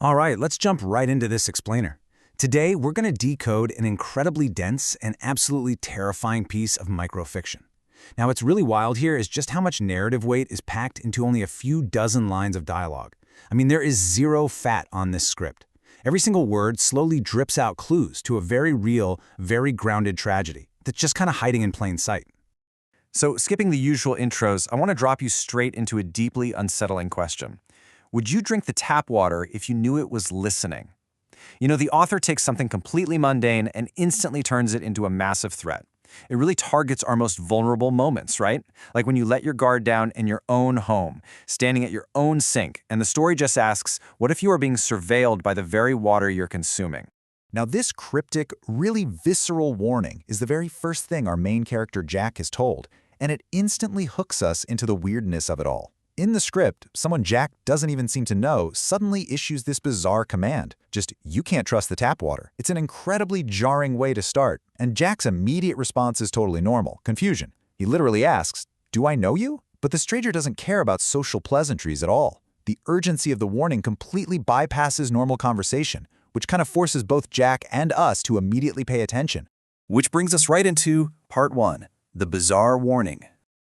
All right, let's jump right into this explainer. Today, we're going to decode an incredibly dense and absolutely terrifying piece of microfiction. Now, what's really wild here is just how much narrative weight is packed into only a few dozen lines of dialogue. I mean, there is zero fat on this script. Every single word slowly drips out clues to a very real, very grounded tragedy that's just kind of hiding in plain sight. So, skipping the usual intros, I want to drop you straight into a deeply unsettling question. Would you drink the tap water if you knew it was listening? You know, the author takes something completely mundane and instantly turns it into a massive threat. It really targets our most vulnerable moments, right? Like when you let your guard down in your own home, standing at your own sink, and the story just asks, what if you are being surveilled by the very water you're consuming? Now, this cryptic, really visceral warning is the very first thing our main character Jack is told, and it instantly hooks us into the weirdness of it all. In the script, someone Jack doesn't even seem to know suddenly issues this bizarre command. Just, you can't trust the tap water. It's an incredibly jarring way to start, and Jack's immediate response is totally normal, confusion. He literally asks, "Do I know you?" But the stranger doesn't care about social pleasantries at all. The urgency of the warning completely bypasses normal conversation, which kind of forces both Jack and us to immediately pay attention. Which brings us right into Part 1, the bizarre warning.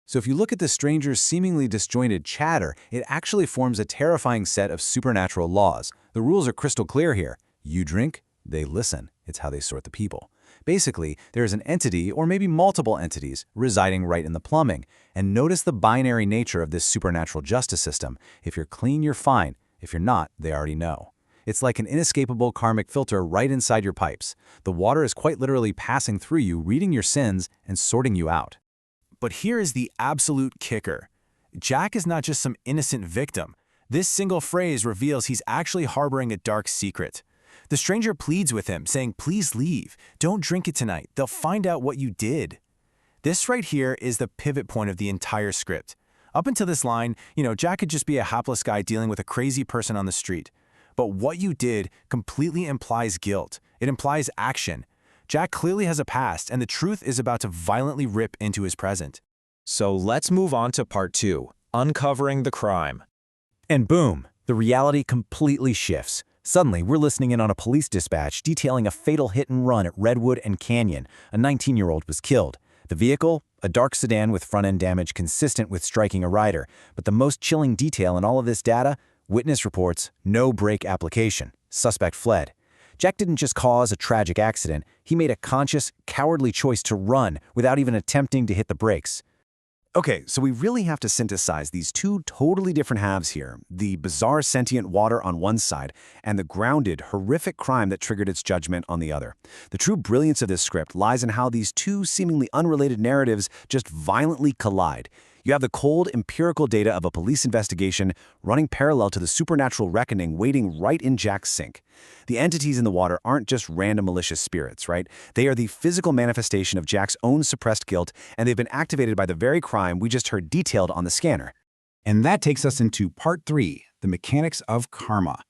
So if you look at the stranger's seemingly disjointed chatter, it actually forms a terrifying set of supernatural laws. The rules are crystal clear here. You drink, they listen. It's how they sort the people. Basically, there is an entity, or maybe multiple entities, residing right in the plumbing. And notice the binary nature of this supernatural justice system. If you're clean, you're fine. If you're not, they already know. It's like an inescapable karmic filter right inside your pipes. The water is quite literally passing through you, reading your sins, and sorting you out. But here is the absolute kicker. Jack is not just some innocent victim. This single phrase reveals he's actually harboring a dark secret. The stranger pleads with him, saying, "Please leave. Don't drink it tonight. They'll find out what you did." This right here is the pivot point of the entire script. Up until this line, Jack could just be a hapless guy dealing with a crazy person on the street. But what you did completely implies guilt. It implies action. Jack clearly has a past, and the truth is about to violently rip into his present. So let's move on to Part 2, uncovering the crime. And boom, the reality completely shifts. Suddenly, we're listening in on a police dispatch detailing a fatal hit and run at Redwood and Canyon. A 19-year-old was killed. The vehicle? A dark sedan with front-end damage consistent with striking a rider. But the most chilling detail in all of this data? Witness reports, no brake application. Suspect fled. Jack didn't just cause a tragic accident, he made a conscious, cowardly choice to run without even attempting to hit the brakes. Okay, so we really have to synthesize these two totally different halves here, the bizarre sentient water on one side and the grounded, horrific crime that triggered its judgment on the other. The true brilliance of this script lies in how these two seemingly unrelated narratives just violently collide. You have the cold, empirical data of a police investigation running parallel to the supernatural reckoning waiting right in Jack's sink. The entities in the water aren't just random malicious spirits, right? They are the physical manifestation of Jack's own suppressed guilt, and they've been activated by the very crime we just heard detailed on the scanner. And that takes us into Part 3, the mechanics of karma.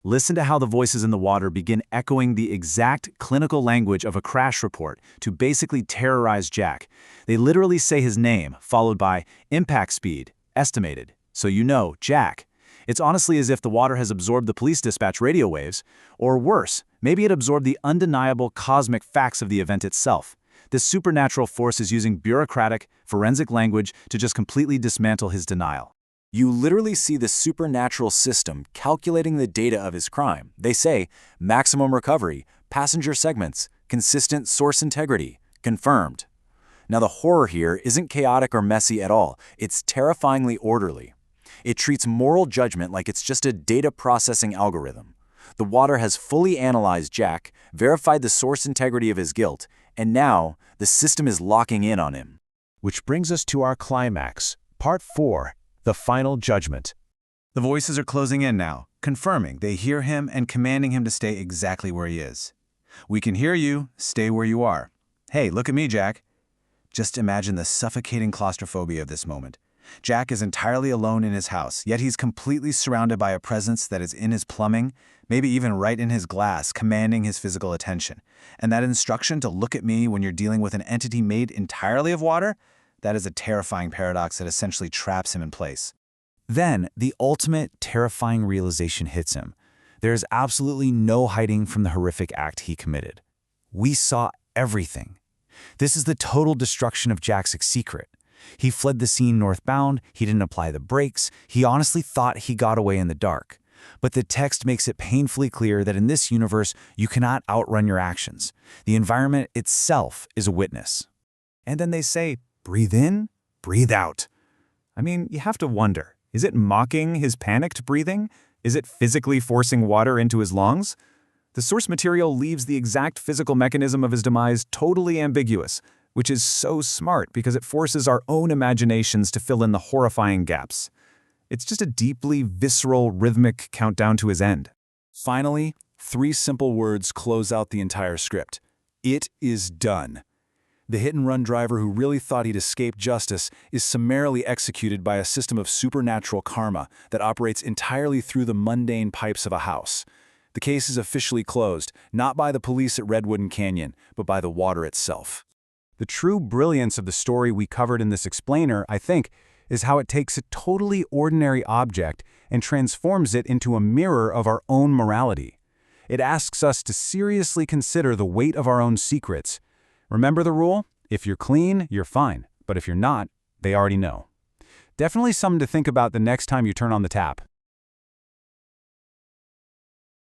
Listen to how the voices in the water begin echoing the exact clinical language of a crash report to basically terrorize Jack. They literally say his name, followed by impact speed, estimated. So you know, Jack. It's honestly as if the water has absorbed the police dispatch radio waves, or worse, maybe it absorbed the undeniable cosmic facts of the event itself. This supernatural force is using bureaucratic, forensic language to just completely dismantle his denial. You literally see the supernatural system calculating the data of his crime. They say, maximum recovery, passenger segments, consistent source integrity, confirmed. Now the horror here isn't chaotic or messy at all. It's terrifyingly orderly. It treats moral judgment like it's just a data processing algorithm. The water has fully analyzed Jack, verified the source integrity of his guilt, and now the system is locking in on him. Which brings us to our climax, Part 4. The final judgment. The voices are closing in now, confirming they hear him and commanding him to stay exactly where he is. "We can hear you. Stay where you are. Hey, look at me, Jack." Just imagine the suffocating claustrophobia of this moment. Jack is entirely alone in his house, yet he's completely surrounded by a presence that is in his plumbing, maybe even right in his glass, commanding his physical attention. And that instruction to look at me when you're dealing with an entity made entirely of water? That is a terrifying paradox that essentially traps him in place. Then, the ultimate terrifying realization hits him. There is absolutely no hiding from the horrific act he committed. We saw everything. This is the total destruction of Jack's secret. He fled the scene northbound, he didn't apply the brakes, he honestly thought he got away in the dark. But the text makes it painfully clear that in this universe, you cannot outrun your actions. The environment itself is a witness. And then they say, breathe in, breathe out. I mean, you have to wonder, is it mocking his panicked breathing? Is it physically forcing water into his lungs? The source material leaves the exact physical mechanism of his demise totally ambiguous, which is so smart because it forces our own imaginations to fill in the horrifying gaps. It's just a deeply visceral, rhythmic countdown to his end. Finally, 3 simple words close out the entire script. It is done. The hit-and-run driver who really thought he'd escape justice is summarily executed by a system of supernatural karma that operates entirely through the mundane pipes of a house. The case is officially closed, not by the police at Redwood and Canyon, but by the water itself. The true brilliance of the story we covered in this explainer, I think, is how it takes a totally ordinary object and transforms it into a mirror of our own morality. It asks us to seriously consider the weight of our own secrets. Remember the rule? If you're clean, you're fine. But if you're not, they already know. Definitely something to think about the next time you turn on the tap.